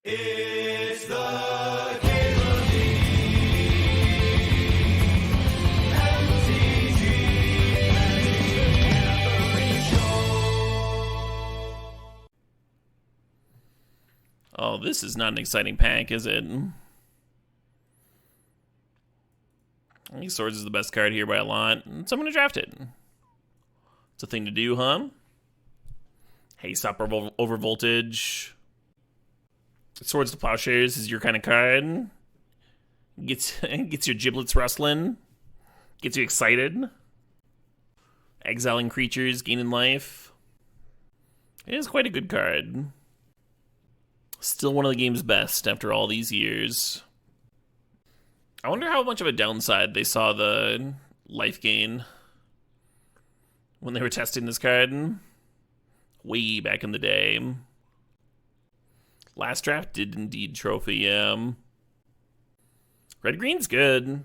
It's the K-League MTG Show. Oh, this is not an exciting pack, is it? I think Swords is the best card here by a lot, so I'm going to draft it. It's a thing to do, huh? Haste up over voltage. Swords to Plowshares is your kind of card. Gets your giblets rustling. Gets you excited. Exiling creatures, gaining life. It is quite a good card. Still one of the game's best after all these years. I wonder how much of a downside they saw the life gain when they were testing this card. Way back in the day. Last draft did indeed trophy, yeah. Red-green's good.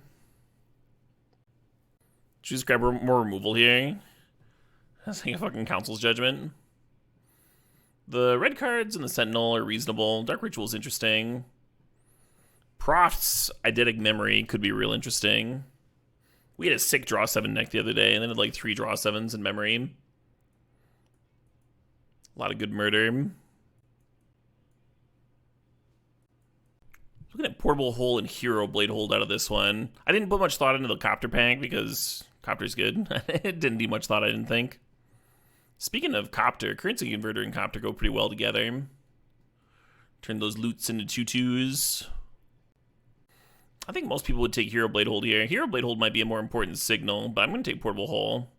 Choose grab more removal here. That's like a fucking Council's Judgment. The red cards and the Sentinel are reasonable. Dark Ritual's interesting. Proft's Eidetic Memory could be real interesting. We had a sick draw 7 deck the other day, and then had like 3 draw 7s in memory. A lot of good murder. Looking at Portable Hole and Hero of Bladehold out of this one. I didn't put much thought into the Copter pack because Copter's good. It didn't need much thought, I didn't think. Speaking of Copter, Currency Converter and Copter go pretty well together. Turn those loots into 2/2s. I think most people would take Hero of Bladehold here. Hero of Bladehold might be a more important signal, but I'm going to take Portable Hole.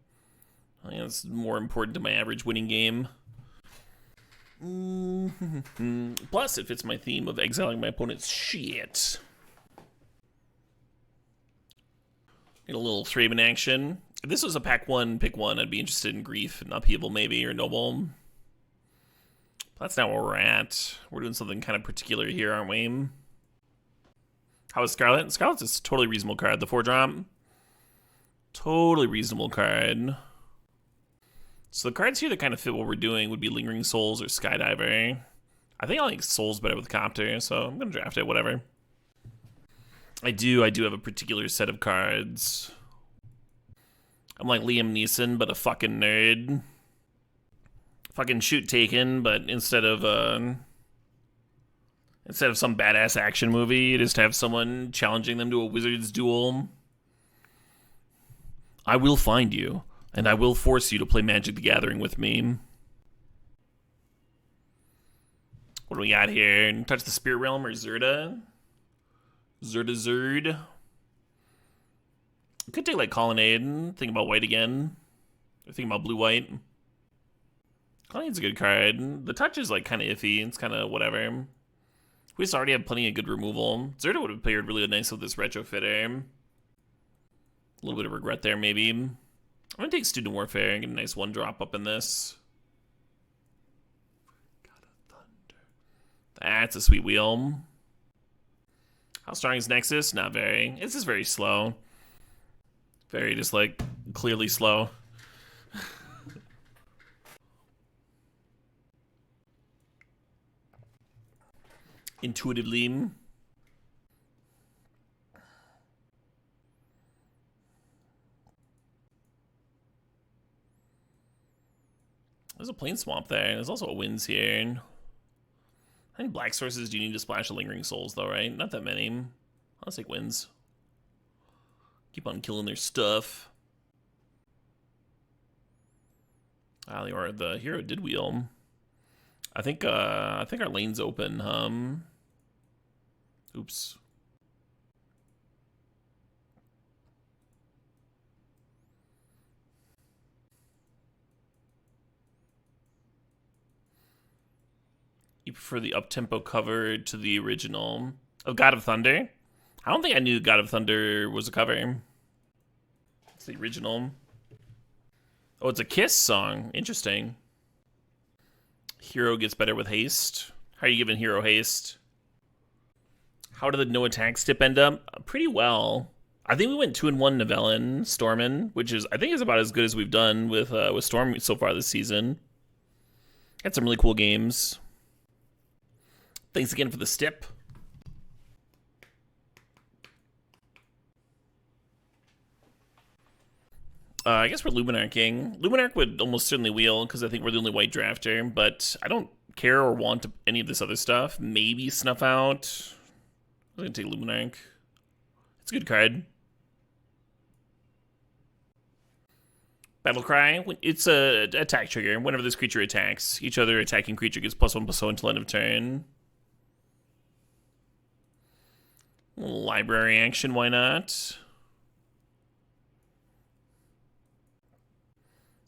I think it's more important to my average winning game. Plus, it fits my theme of exiling my opponent's shit. Get a little Thraben action. If this was a pack 1, pick 1, I'd be interested in Grief and Upheaval maybe, or Noble. That's not where we're at. We're doing something kind of particular here, aren't we? How is Scarlet? Scarlet's a totally reasonable card. The 4-drop. Totally reasonable card. So the cards here that kind of fit what we're doing would be Lingering Souls or Skydiver. I think I like Souls better with Copter, so I'm going to draft it, whatever. I do have a particular set of cards. I'm like Liam Neeson, but a fucking nerd. Fucking shoot Taken, but instead of some badass action movie, you just have someone challenging them to a wizard's duel. I will find you, and I will force you to play Magic the Gathering with me. What do we got here? Touch the Spirit Realm or Zerda? Zerd. Could take like Colonnade, think about white again. Or think about blue-white. Colonnade's a good card. The touch is like kind of iffy, it's kind of whatever. We just already have plenty of good removal. Zerda would have paired really nice with this Retrofitter. A little bit of regret there, maybe. I'm going to take Student Warfare and get a nice 1-drop up in this. God of Thunder. That's a sweet wheel. How strong is Nexus? Not very. It's just very slow. Very just like clearly slow. Intuitively. There's a Plane Swamp there. There's also a Winds here. How many black sources do you need to splash a Lingering Souls, though, right? Not that many. I'll take Winds. Keep on killing their stuff. The hero did wheel. I think our lane's open. Oops. You prefer the up-tempo cover to the original of God of Thunder? I don't think I knew God of Thunder was a cover. It's the original. Oh, it's a Kiss song. Interesting. Hero gets better with haste. How are you giving Hero haste? How did the no attack stip end up? Pretty well. I think we went 2-1 Novellin, Stormin, which is I think is about as good as we've done with Storm so far this season. Had some really cool games. Thanks again for the stip. I guess we're Luminarching. Luminarch would almost certainly wheel, because I think we're the only white drafter, but I don't care or want any of this other stuff. Maybe Snuff Out. I'm going to take Luminarch. It's a good card. Battlecry. It's a attack trigger. Whenever this creature attacks, each other attacking creature gets +1/+1 until end of turn. Library action, why not?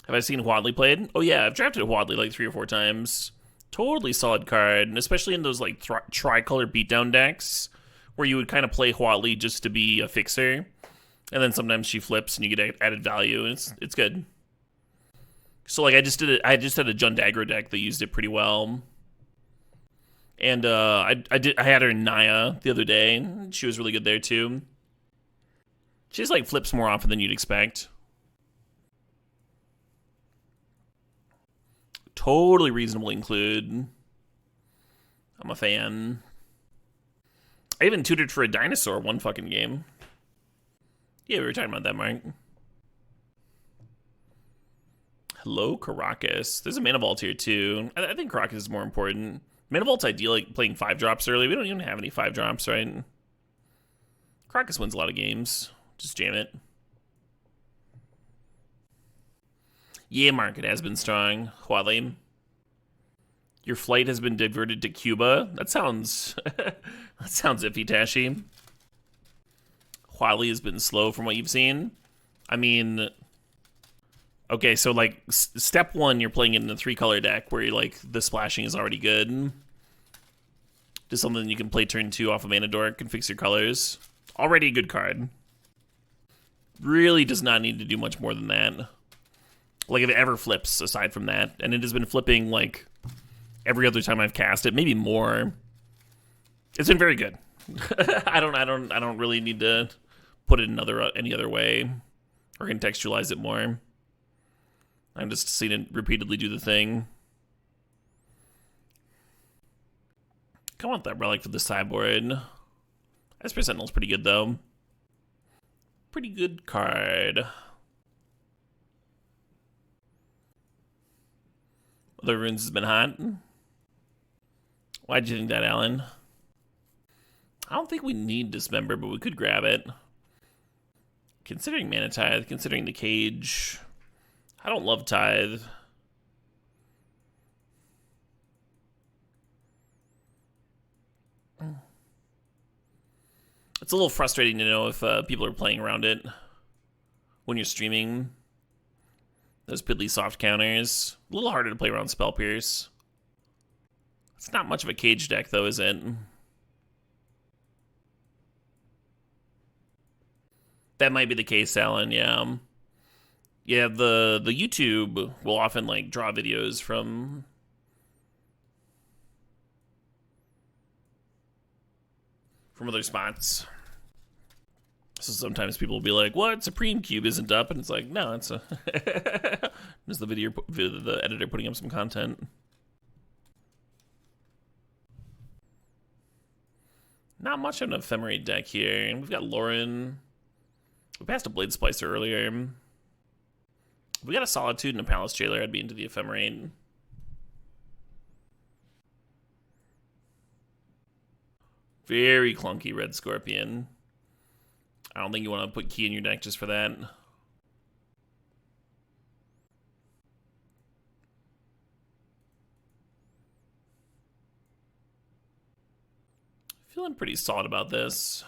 Have I seen Huadli played? Oh yeah, I've drafted Huadli like 3 or 4 times. Totally solid card, and especially in those like tricolor beatdown decks, where you would kind of play Huadli just to be a fixer, and then sometimes she flips and you get added value, and it's good. So like I just had a Jund Aggro deck that used it pretty well, and I had her in Naya the other day. She was really good there too. She just like flips more often than you'd expect. Totally reasonable include. I'm a fan. I even tutored for a dinosaur one fucking game. Yeah, we were talking about that, Mark. Hello, Karakas. There's a Mana Vault here, too. I think Karakas is more important. Mana Vault's ideal, like playing 5-drops early. We don't even have any 5-drops, right? Karakas wins a lot of games. Just jam it. Yeah, market has been strong. Huadli. Your flight has been diverted to Cuba. That sounds that sounds iffy, Tashi. Huadli has been slow from what you've seen. I mean, okay, so like step 1, you're playing it in a 3-color deck where you're like the splashing is already good. Just something you can play turn 2 off of Mana Dork and fix your colors. Already a good card. Really does not need to do much more than that. Like, if it ever flips aside from that, and it has been flipping, like, every other time I've cast it, maybe more. It's been very good. I don't really need to put it any other way or contextualize it more. I've just seen it repeatedly do the thing. I want that relic for the sideboard. Esper Sentinel's pretty good, though. Pretty good card. Other runes has been hot. Why'd you think that, Alan? I don't think we need Dismember, but we could grab it. Considering Mana Tithe, considering the cage. I don't love Tithe. It's a little frustrating to know if people are playing around it when you're streaming. Those piddly soft counters. A little harder to play around Spell Pierce. It's not much of a cage deck, though, is it? That might be the case, Alan, yeah. Yeah, the YouTube will often, like, draw videos from other spots. So sometimes people will be like, what? Supreme Cube isn't up. And it's like, no, it's a... It's the editor putting up some content. Not much of an Ephemerate deck here. And we've got Loran. We passed a Blade Splicer earlier. If we got a Solitude and a Palace Jailer, I'd be into the Ephemerate. Very clunky Red Scorpion. I don't think you want to put key in your deck just for that. Feeling pretty solid about this.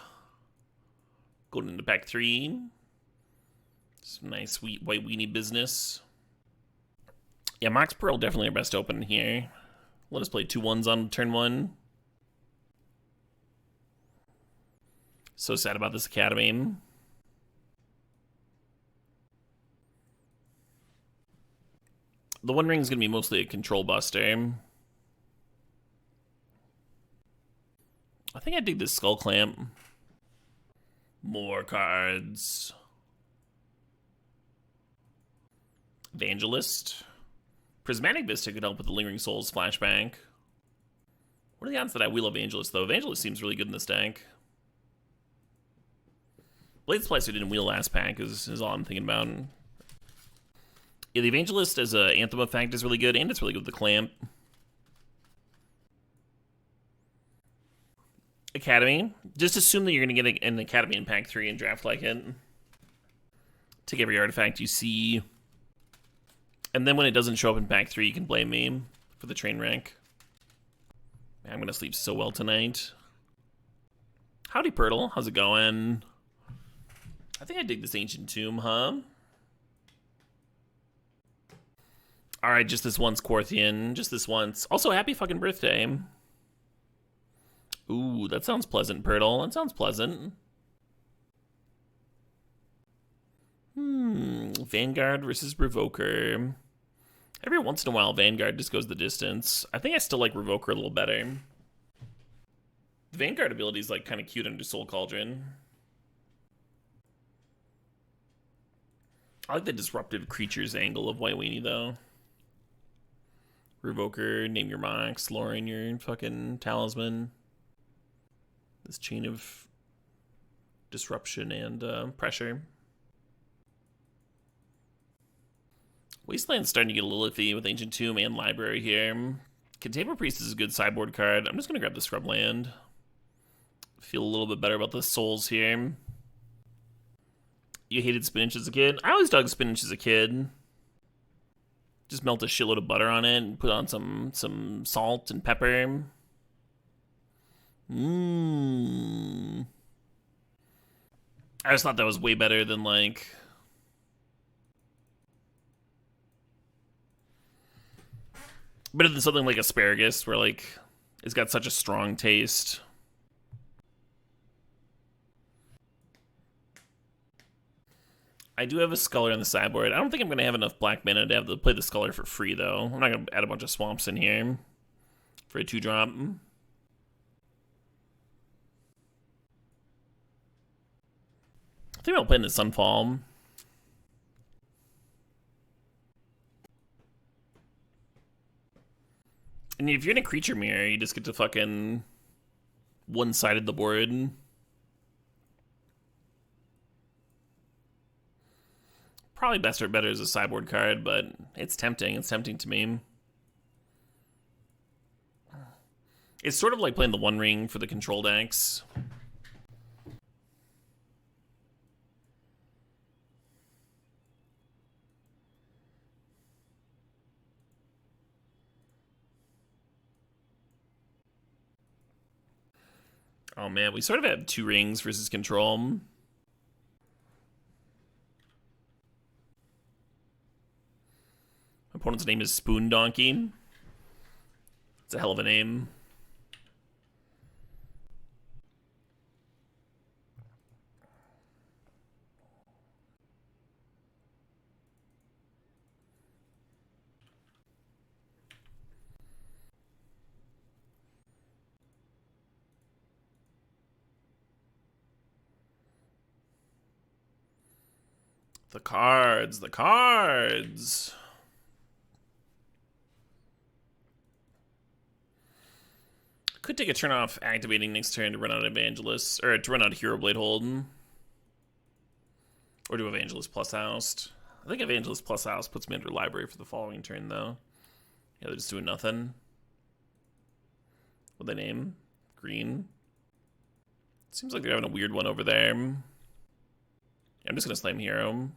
Going into pack 3. Some nice sweet white weenie business. Yeah, Mox Pearl definitely our best open here. Let us play 2-1s on turn 1. So sad about this academy. The One Ring is going to be mostly a control buster. I think I dig this Skullclamp. More cards. Evangelist. Prismatic Vista could help with the Lingering Souls flashback. What are the odds that I wheel Evangelist, though? Evangelist seems really good in this deck. Blade Splicer didn't wheel last pack is all I'm thinking about. Yeah, the Evangelist as a Anthem effect is really good, and it's really good with the Clamp. Academy. Just assume that you're going to get an Academy in pack 3 and draft like it. Take every artifact you see. And then when it doesn't show up in pack 3, you can blame me for the train wreck. Man, I'm going to sleep so well tonight. Howdy, Pirtle. How's it going? I think I dig this Ancient Tomb, huh? Alright, just this once, Quarthian. Just this once. Also, happy fucking birthday. Ooh, that sounds pleasant, Pirtle. That sounds pleasant. Vanguard versus Revoker. Every once in a while, Vanguard just goes the distance. I think I still like Revoker a little better. The Vanguard ability is like kind of cute under Soul Cauldron. I like the disruptive creatures angle of White Weenie, though. Revoker, name your Mox, Loran, your fucking Talisman. This chain of disruption and pressure. Wasteland's starting to get a little iffy with Ancient Tomb and Library here. Containment Priest is a good sideboard card. I'm just going to grab the Scrubland. Feel a little bit better about the souls here. You hated spinach as a kid? I always dug spinach as a kid. Just melt a shitload of butter on it and put on some salt and pepper. I just thought that was way better than, like... better than something like asparagus, where, like, it's got such a strong taste. I do have a Sculler on the sideboard. I don't think I'm going to have enough black mana to have to play the Sculler for free, though. I'm not going to add a bunch of swamps in here for a 2-drop. I think I'll play in the Sunfall. And if you're in a creature mirror, you just get to fucking one-sided the board. Probably best or better as a sideboard card, but it's tempting. It's tempting to me. It's sort of like playing the One Ring for the control decks. Oh man, we sort of have 2 rings versus control. Opponent's name is Spoon Donkey. It's a hell of a name. The cards, the cards. Could take a turn off activating next turn to run out Evangelist, or to run out Hero of Bladehold. Or do Evangelist plus Oust. I think Evangelist plus Oust puts me under Library for the following turn, though. Yeah, they're just doing nothing. What they name? Green. Seems like they're having a weird one over there. I'm just gonna slam Hero.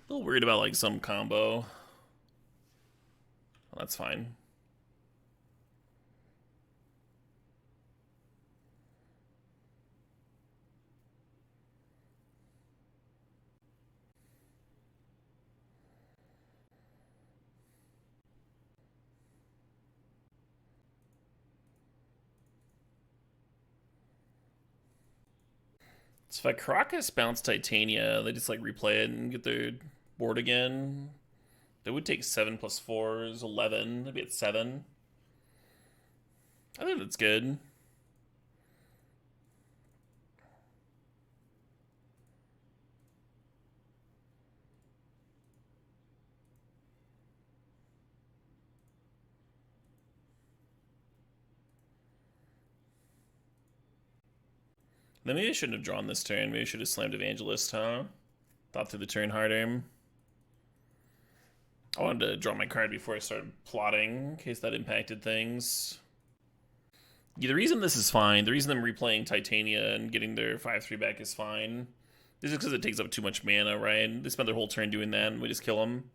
A little worried about like some combo. Well, that's fine. So if Karakas bounce Titania, they just like replay it and get their board again. They would take 7 plus 4 is 11. They'd be at 7. I think that's good. I think Then maybe I shouldn't have drawn this turn. Maybe I should have slammed Evangelist, huh? Thought through the turn harder. I wanted to draw my card before I started plotting, in case that impacted things. Yeah, the reason this is fine, the reason them replaying Titania and getting their 5/3 back is fine, is just because it takes up too much mana, right? They spend their whole turn doing that, and we just kill them.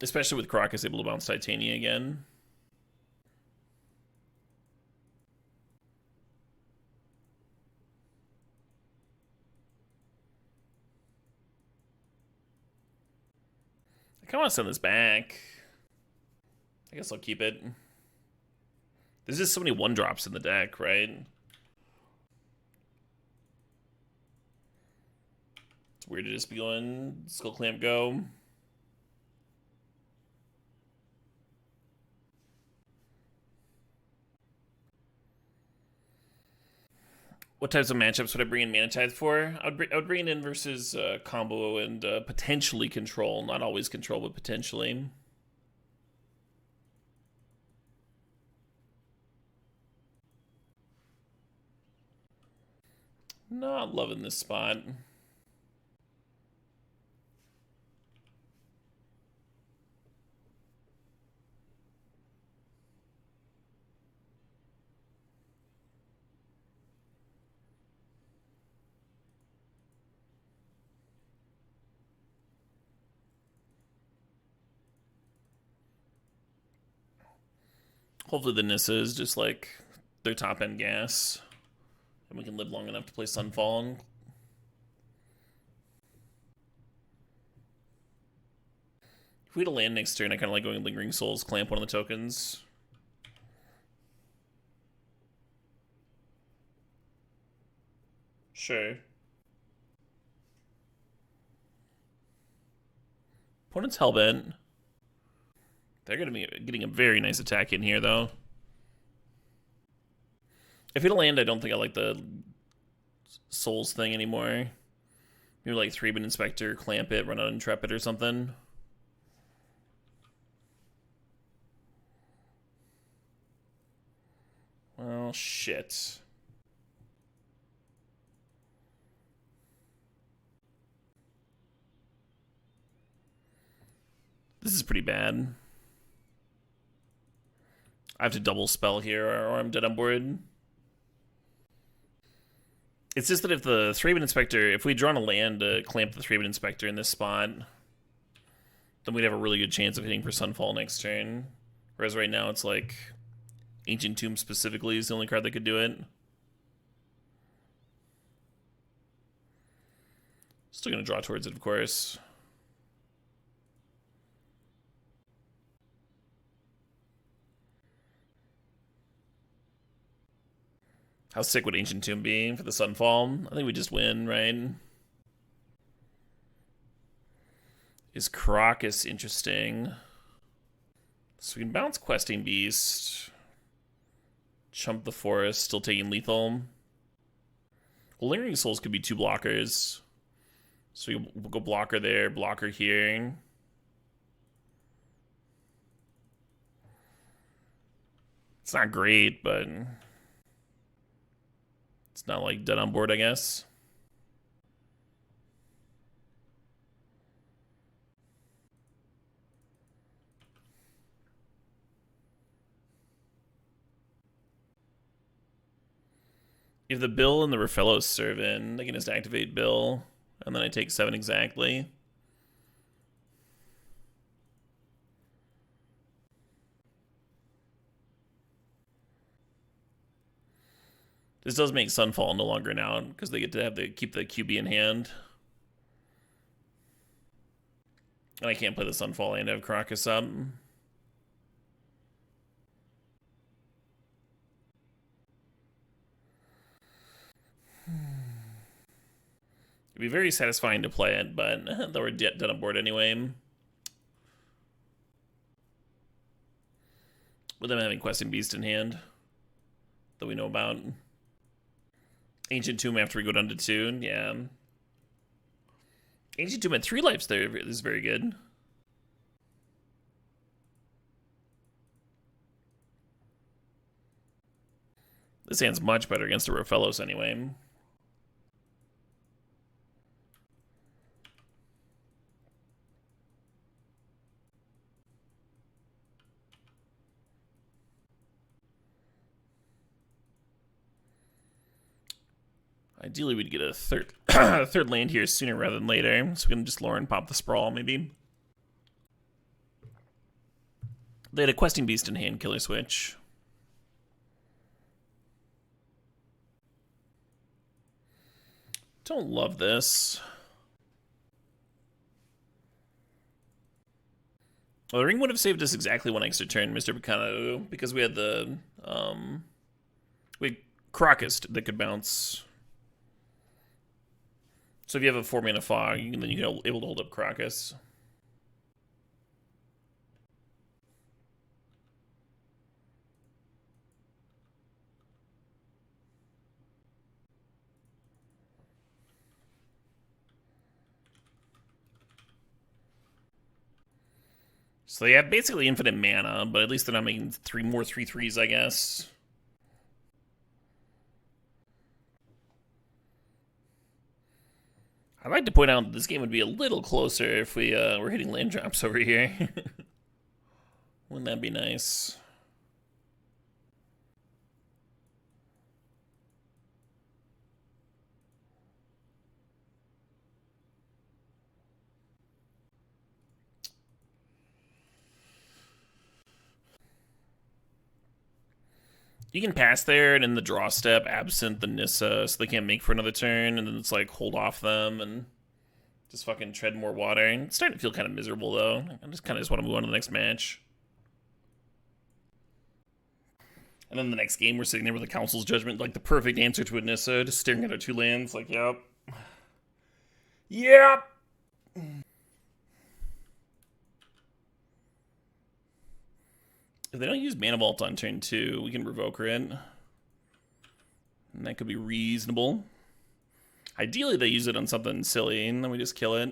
Especially with Karakas able to bounce Titania again. I kind of want to send this back. I guess I'll keep it. There's just so many 1-drops in the deck, right? It's weird to just be going Skullclamp go. What types of matchups would I bring in Mana Tithe for? I would bring it in versus combo and potentially control. Not always control, but potentially. Not loving this spot. Hopefully the Nissa is just like their top end gas. And we can live long enough to play Sunfall. If we had a land next turn, I kind of like going Lingering Souls, clamp one of the tokens. Sure. Opponent's Hellbent. They're going to be getting a very nice attack in here, though. If it'll land, I don't think I like the Souls thing anymore. Maybe like Thraben Inspector, clamp it, run out Intrepid or something. Well, shit. This is pretty bad. I have to double spell here or I'm dead on board. It's just that if the Thraben Inspector, if we'd drawn a land to clamp the Thraben Inspector in this spot, then we'd have a really good chance of hitting for Sunfall next turn. Whereas right now it's like Ancient Tomb specifically is the only card that could do it. Still gonna draw towards it, of course. How sick would Ancient Tomb be for the Sunfall? I think we just win, right? Is Karakas interesting? So we can bounce Questing Beast. Chump the Forest, still taking lethal. Well, Lingering Souls could be 2 blockers. So we'll go blocker there, blocker here. It's not great, but it's not like dead on board, I guess. If the Bill and the Rafellos serve in, they can just activate Bill, and then I take 7 exactly. This does make Sunfall no longer an out, because they get to have keep the QB in hand. And I can't play the Sunfall and have Karakas up. It'd be very satisfying to play it, but they were dead on board anyway. With them having Questing Beast in hand that we know about. Ancient Tomb after we go down to 2, yeah. Ancient Tomb at 3 lives there is very good. This hand's much better against the Rofellos anyway. Ideally, we'd get a third land here sooner rather than later. So we can just Loran pop the Sprawl, maybe. They had a Questing Beast in hand, Killer Switch. Don't love this. Well, the ring would have saved us exactly one extra turn, Mr. Bacano, because we had the we had Karakas that could bounce. So if you have a 4-mana fog, then you're able to hold up Karakas. So they have basically infinite mana, but at least they're not making 3 more 3/3s, I guess. I'd like to point out that this game would be a little closer if we were hitting land drops over here. Wouldn't that be nice? You can pass there, and in the draw step, absent the Nissa, so they can't make for another turn, and then it's like, hold off them, and just fucking tread more water. And it's starting to feel kind of miserable, though. I just kind of want to move on to the next match. And then the next game, we're sitting there with a Council's Judgment, like the perfect answer to a Nissa, just staring at our 2 lands, like, yep. Yep! If they don't use Mana Vault on turn 2, we can Revoker it. And that could be reasonable. Ideally, they use it on something silly, and then we just kill it.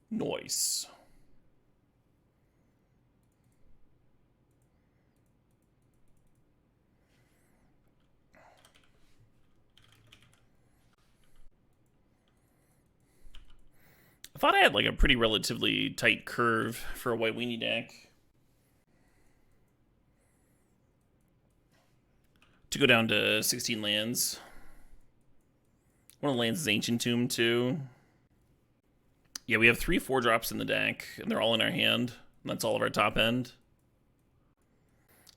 Nice. I thought I had like a pretty relatively tight curve for a white weenie deck. To go down to 16 lands. One of the lands is Ancient Tomb too. Yeah, we have 3 4-drops in the deck, and they're all in our hand. And that's all of our top end.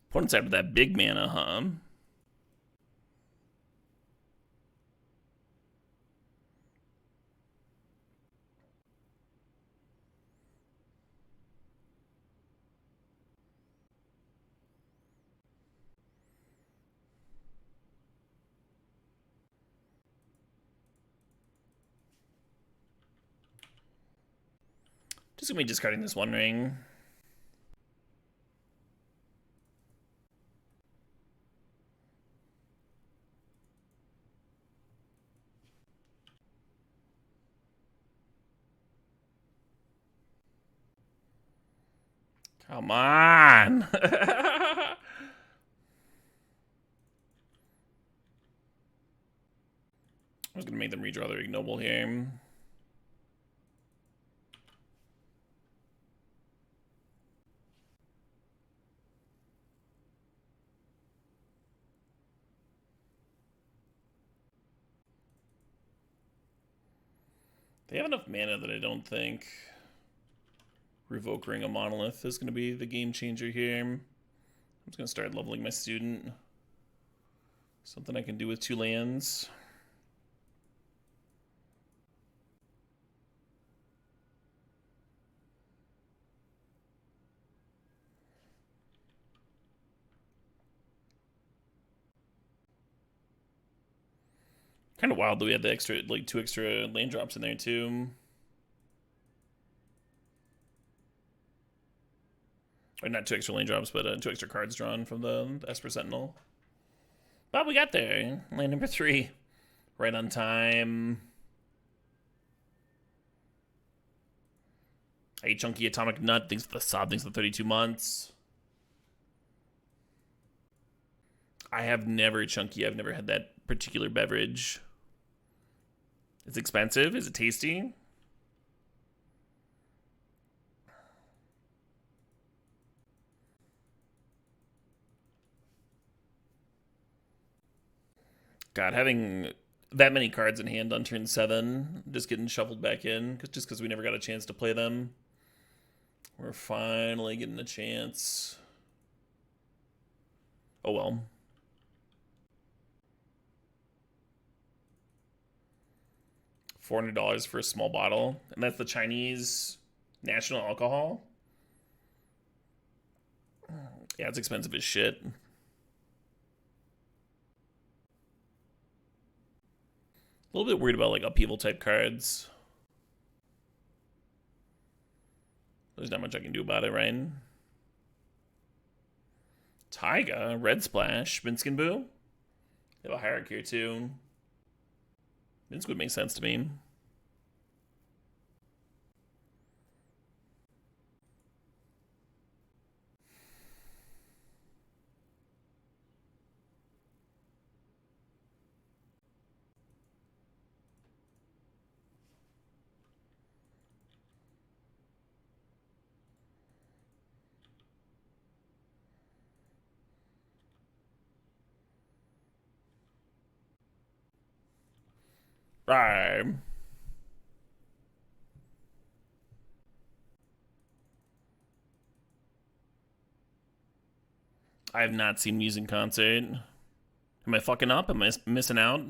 Opponent's after that big mana, huh? Just gonna be discarding this 1 ring. Come on! I was gonna make them redraw their ignoble here. They have enough mana that I don't think Revokering a Monolith is going to be the game changer here. I'm just going to start leveling my student. Something I can do with 2 lands. Kind of wild that we had the extra, like 2 extra land drops in there too. Or not 2 extra land drops, but 2 extra cards drawn from the Esper Sentinel. But we got there. Land number 3. Right on time. A Chunky Atomic Nut, thanks for the sub, thanks for the 32 months. I have never, Chunky, I've never had that particular beverage. It's expensive, is it tasty? God, having that many cards in hand on turn 7, just getting shuffled back in, just because we never got a chance to play them. We're finally getting a chance. Oh well. $400 for a small bottle, and that's the Chinese national alcohol. Yeah, it's expensive as shit. A little bit worried about like upheaval type cards. There's not much I can do about it, right? Taiga, Red Splash, Minskin Boo. They have a hierarchy here too. Minsk would make sense to me. Right. I have not seen Muse in concert. Am I fucking up? Am I missing out?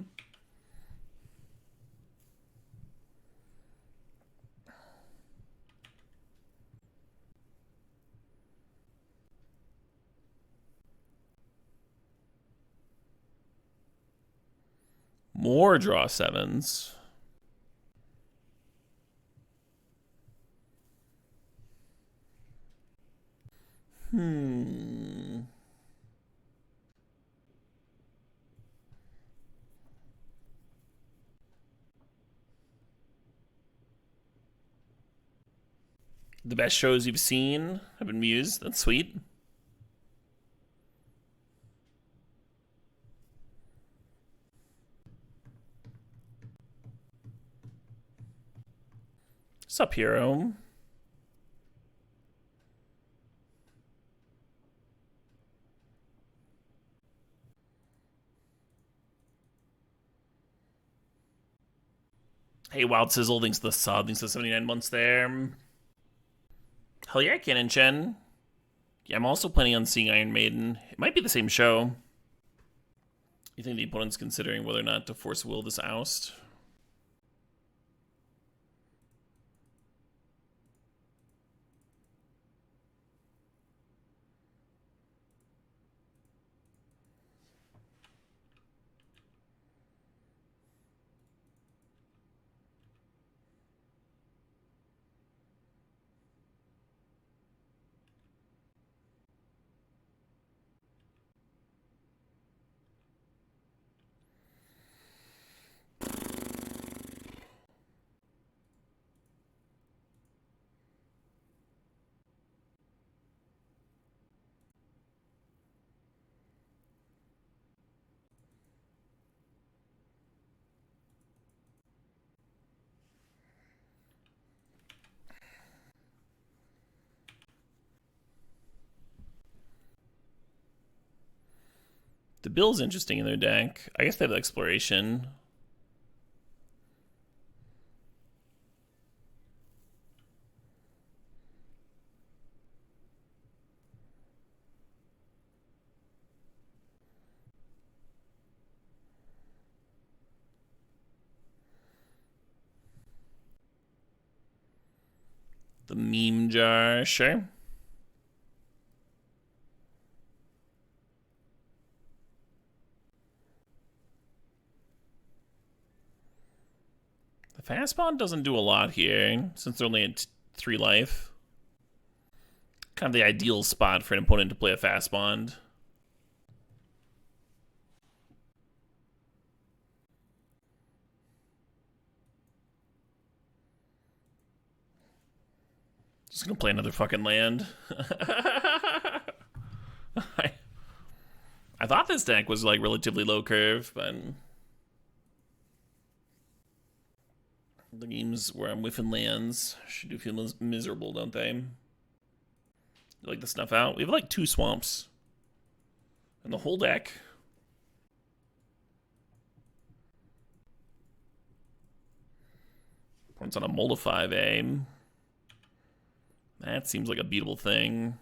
More draw 7s. The best shows you've seen have been Muse. That's sweet. Sup, hero? Hey, Wild Sizzle, thanks to the sub, thanks to the 79 months there. Hell yeah, Cannon Chen. Yeah, I'm also planning on seeing Iron Maiden. It might be the same show. You think the opponent's considering whether or not to force will this Oust? The Bill's interesting in their deck. I guess they have Exploration. The Meme Jar, sure. The Fast Bond doesn't do a lot here, since they're only at 3 life. Kind of the ideal spot for an opponent to play a Fast Bond. Just gonna play another fucking land. I thought this deck was like relatively low curve, but the games where I'm whiffing lands should do feel miserable, don't they? You like the snuff out? We have like 2 swamps. And the whole deck. One's on a Moldify aim. That seems like a beatable thing.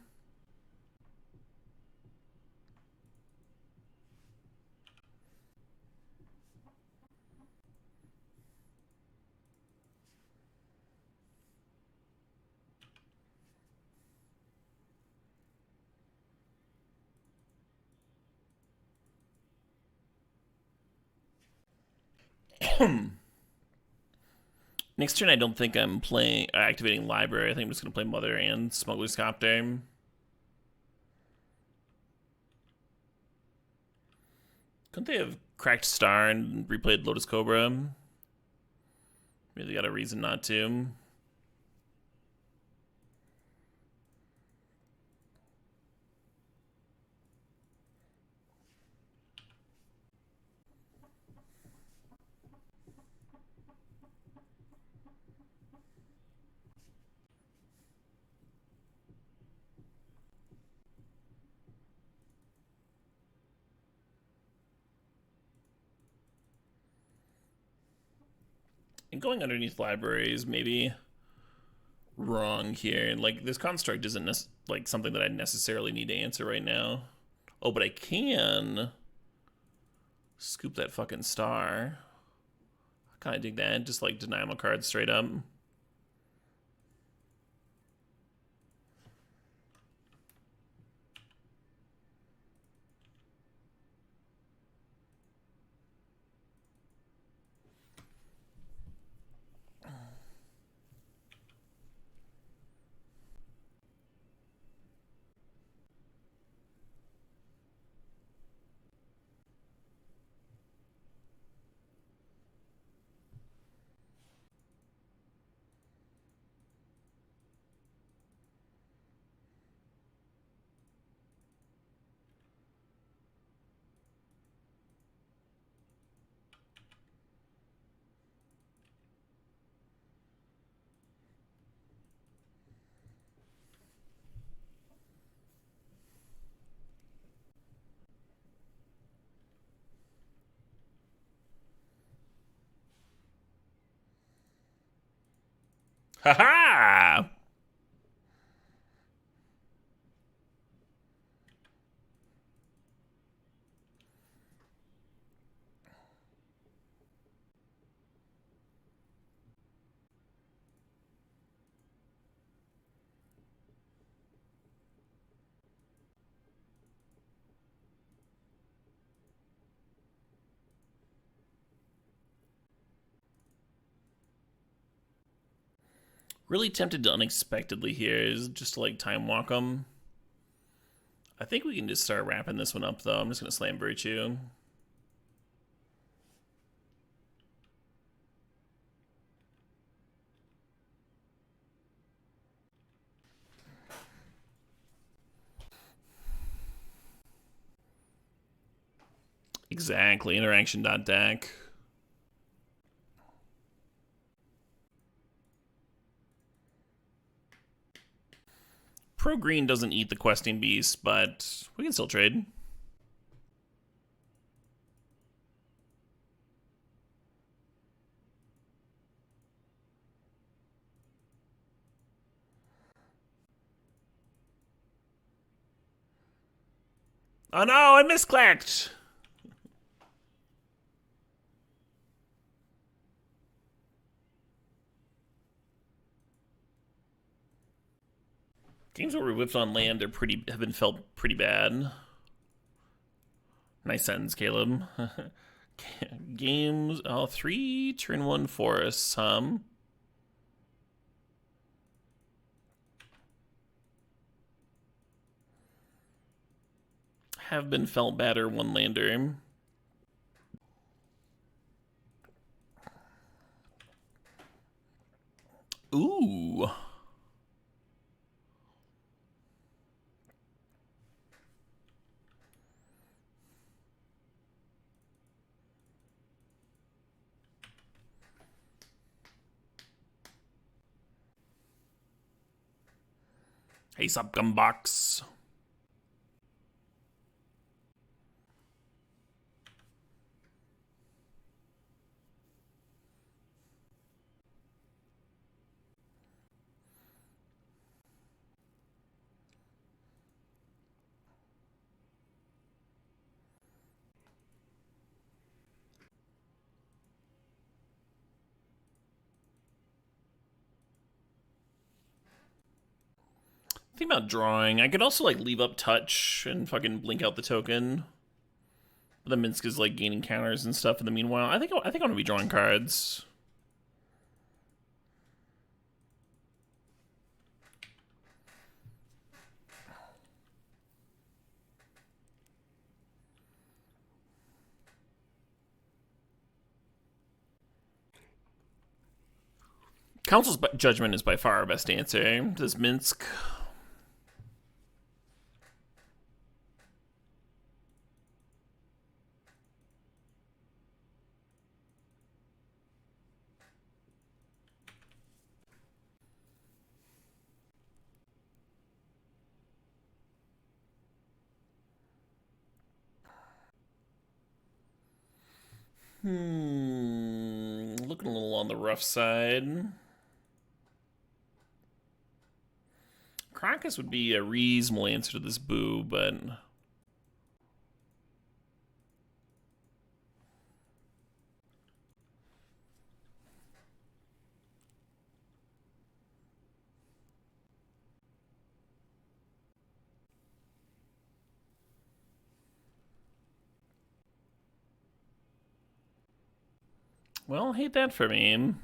Next turn, I don't think I'm playing activating Library. I think I'm just going to play Mother and Smuggler's Copter. Couldn't they have cracked Star and replayed Lotus Cobra? Really got a reason not to. And going underneath libraries maybe wrong here. Like, this construct isn't like something that I necessarily need to answer right now. Oh, but I can scoop that fucking Star. I kind of dig that. Just like deny him a card straight up. Ha-ha! Really tempted to unexpectedly here is just to like time walk them. I think we can just start wrapping this one up though. I'm just gonna slam Virtue. Exactly, interaction.deck. Pro green doesn't eat the questing beast, but we can still trade. Oh no, I misclicked! Games where we whipped on land have been felt pretty bad. Nice sentence, Caleb. Games, 3 turn 1 forests, have been felt better, 1 lander. Ooh. Hey, sup, Gumbox. Think about drawing. I could also like leave up touch and fucking blink out the token. The Minsk is like gaining counters and stuff in the meanwhile. I think I'm gonna be drawing cards. Council's judgment is by far our best answer. Does Minsk? Looking a little on the rough side. Karakas would be a reasonable answer to this boo, but well, hate that for me.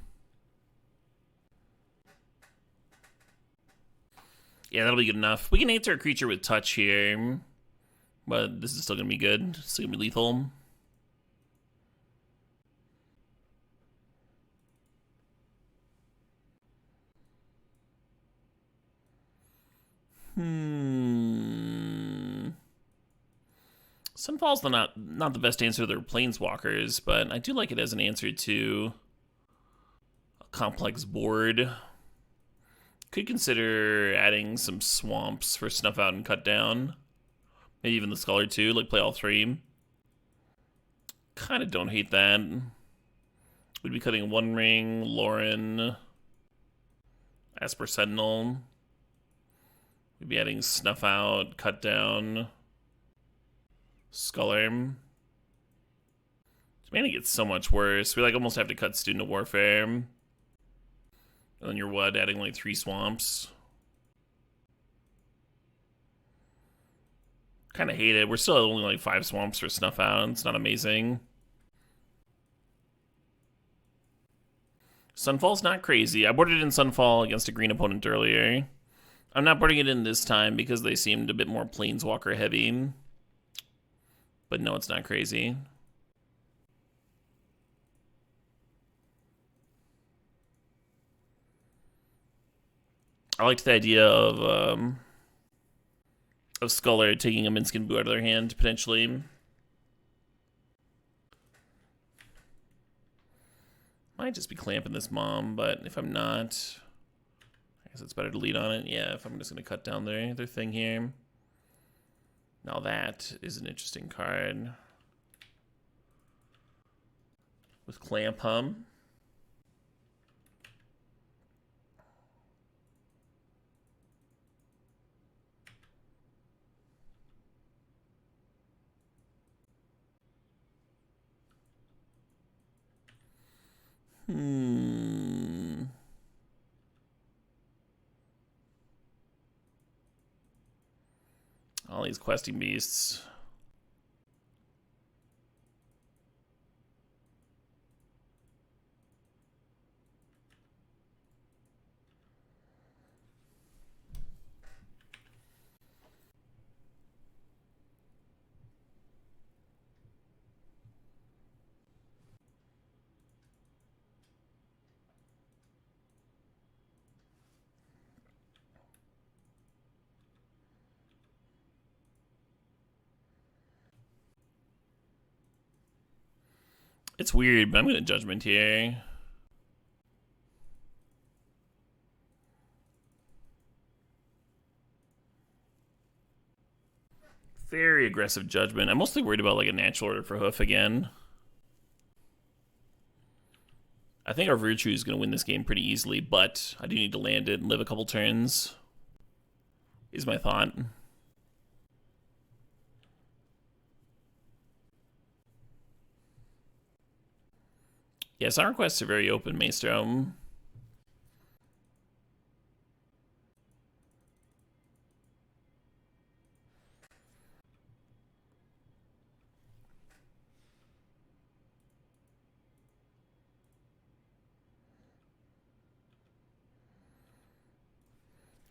Yeah, that'll be good enough. We can answer a creature with touch here, but this is still gonna be good. Still gonna be lethal. Sunfall's not the best answer to their planeswalkers, but I do like it as an answer to a complex board. Could consider adding some swamps for snuff out and cut down. Maybe even the Scholar too, like play all three. Kind of don't hate that. We'd be cutting One Ring, Loran, Esper Sentinel. We'd be adding snuff out, cut down, Scholar. This mana gets so much worse. We like almost have to cut Student of Warfare. And then you're what, adding like 3 swamps? Kind of hate it. We're still at only like 5 swamps for snuff out. It's not amazing. Sunfall's not crazy. I boarded in Sunfall against a green opponent earlier. I'm not boarding it in this time because they seemed a bit more planeswalker heavy. But no, it's not crazy. I liked the idea of Scholar taking a Minskin Boo out of their hand, potentially. Might just be clamping this mom, but if I'm not, I guess it's better to lead on it. Yeah, if I'm just going to cut down their thing here. Now that is an interesting card. With Clamp Hum. All these questing beasts. It's weird, but I'm going to Judgment here. Very aggressive Judgment. I'm mostly worried about like a natural order for Hoof again. I think our Virtue is going to win this game pretty easily, but I do need to land it and live a couple turns, is my thought. Yes, our requests are very open, Maestro.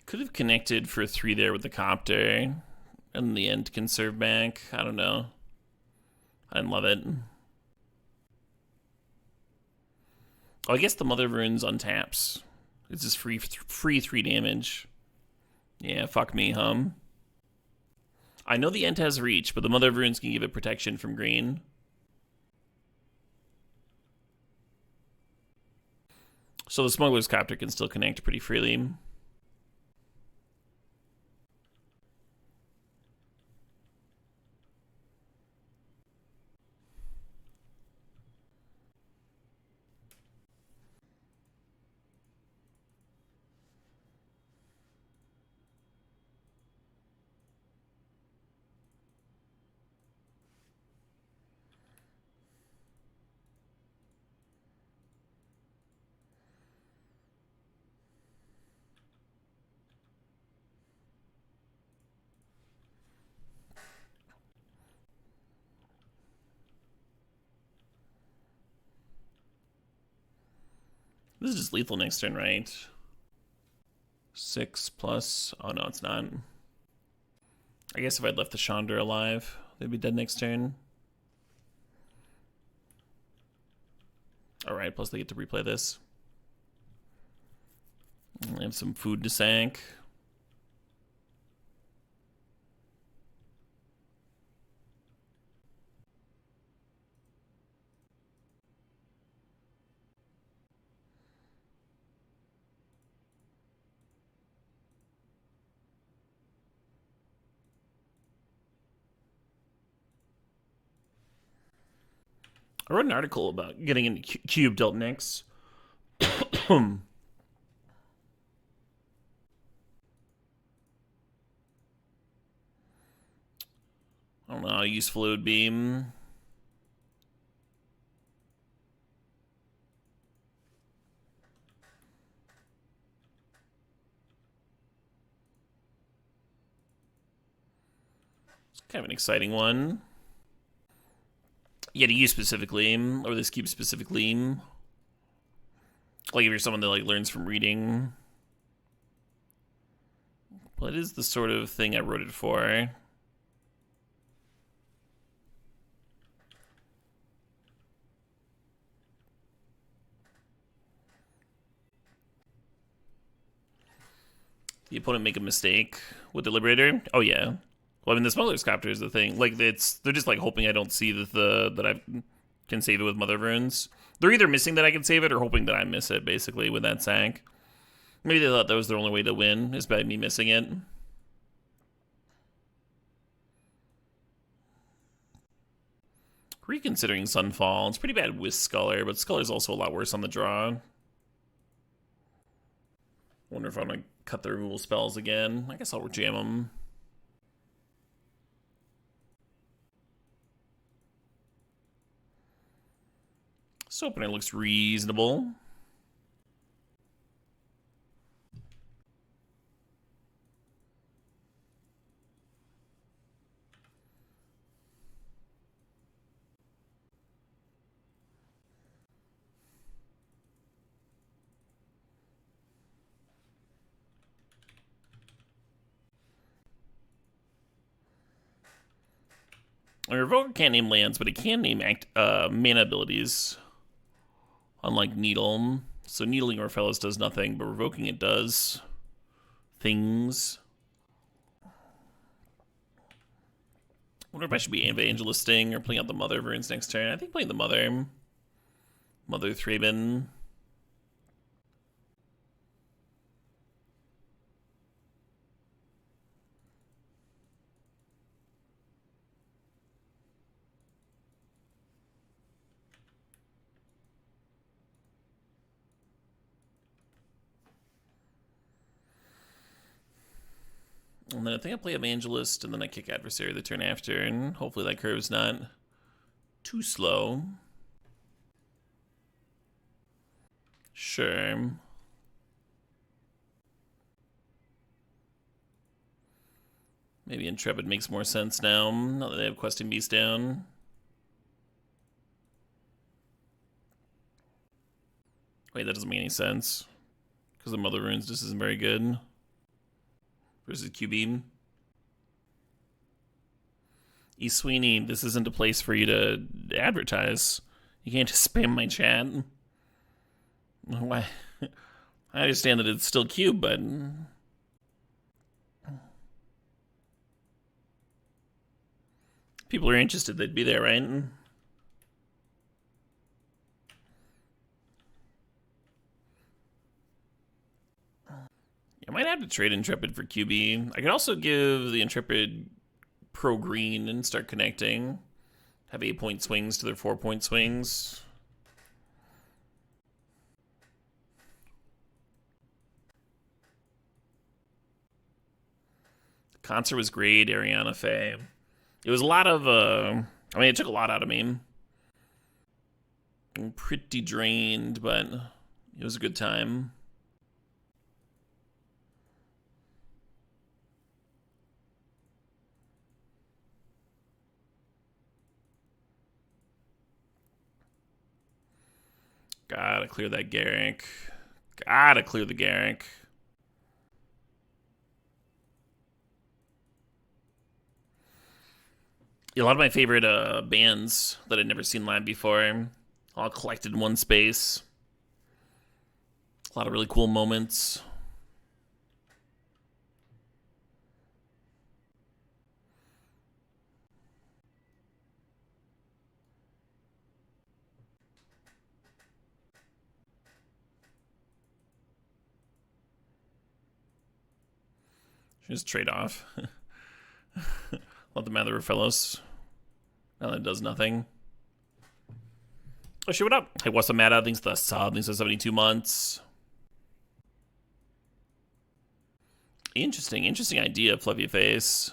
Could have connected for 3 there with the Copter, and in the end conserve back. I don't know. I didn't love it. Oh, I guess the Mother of Runes untaps. It's just free 3 damage. Yeah, fuck me, I know the Ent has reach, but the Mother of Runes can give it protection from green. So the Smuggler's Copter can still connect pretty freely. This is just lethal next turn, right? 6 plus... Oh, no, it's not. I guess if I'd left the Chandra alive, they'd be dead next turn. Alright, plus they get to replay this. I have some food to sank. I wrote an article about getting into cube dealt next. I don't know how useful it would be. It's kind of an exciting one. Yeah, to use specifically, or this cube specifically. Like if you're someone that like learns from reading. Well, it is the sort of thing I wrote it for. The opponent make a mistake with the Liberator? Oh yeah. Well, I mean, the Smuggler's Copter is the thing. Like, they're just like hoping I don't see that I can save it with Mother of Runes. They're either missing that I can save it or hoping that I miss it, basically, with that sack. Maybe they thought that was their only way to win, is by me missing it. Reconsidering Sunfall. It's pretty bad with Sculler, but Sculler's also a lot worse on the draw. Wonder if I'm gonna cut the removal spells again. I guess I'll jam them. This opener looks reasonable. A Revoker can't name lands, but it can name mana abilities. Unlike Needle. So Needling Orphelos does nothing, but Revoking it does things. I wonder if I should be Evangelisting or playing out the Mother of Runes next turn. I think playing the Mother. Mother Thraben. And then I think I play Evangelist, and then I kick Adversary the turn after, and hopefully that curve's not too slow. Sure. Maybe Intrepid makes more sense now that they have Questing Beast down. Wait, that doesn't make any sense. Because the Mother Runes just isn't very good. Versus QB. E. Sweeney, this isn't a place for you to advertise. You can't just spam my chat. Why? I understand that it's still cube, but... people are interested, they'd be there, right? I might have to trade Intrepid for QB. I could also give the Intrepid Pro Green and start connecting. Have 8-point swings to their 4-point swings. The concert was great, Ariana Faye. It was a lot of, I mean, it took a lot out of me. I'm pretty drained, but it was a good time. Gotta clear that Garrick. Gotta clear the Garrick. A lot of my favorite bands that I'd never seen live before, all collected in one space. A lot of really cool moments. Just trade off. Let them have their fellows. Now that does nothing. Oh shit, what up? Hey, what's up, Matt? Thanks for the sub. Thanks for 72 months. Interesting idea, Fluffy Face.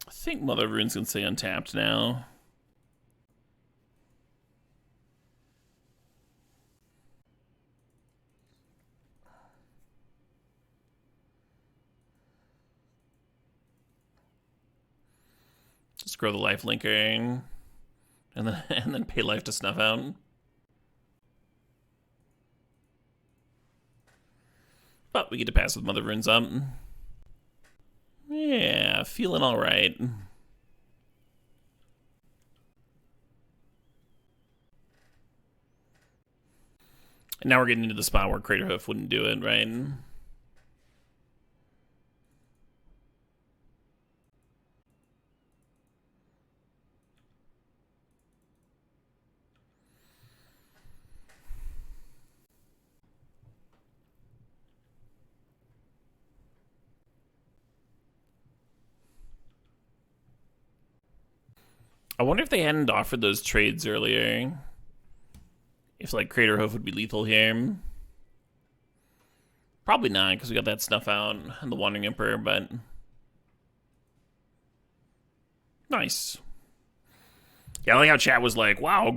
I think Mother of Runes can stay untapped now. Just grow the life linker and then pay life to snuff out. But we get to pass with Mother of Runes up. Yeah, feeling all right. And now we're getting into the spot where Craterhoof wouldn't do it, right? I wonder if they hadn't offered those trades earlier. If, like, Craterhoof would be lethal here. Probably not, because we got that snuff out and the Wandering Emperor, but... nice. Yeah, I like how chat was like, wow,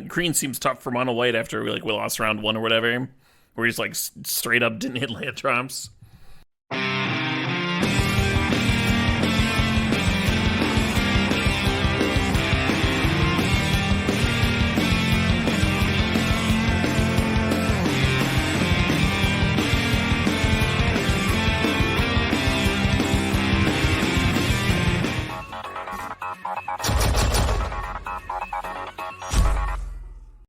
green seems tough for mono white after we lost round 1 or whatever. Where he's like, straight up didn't hit land drops.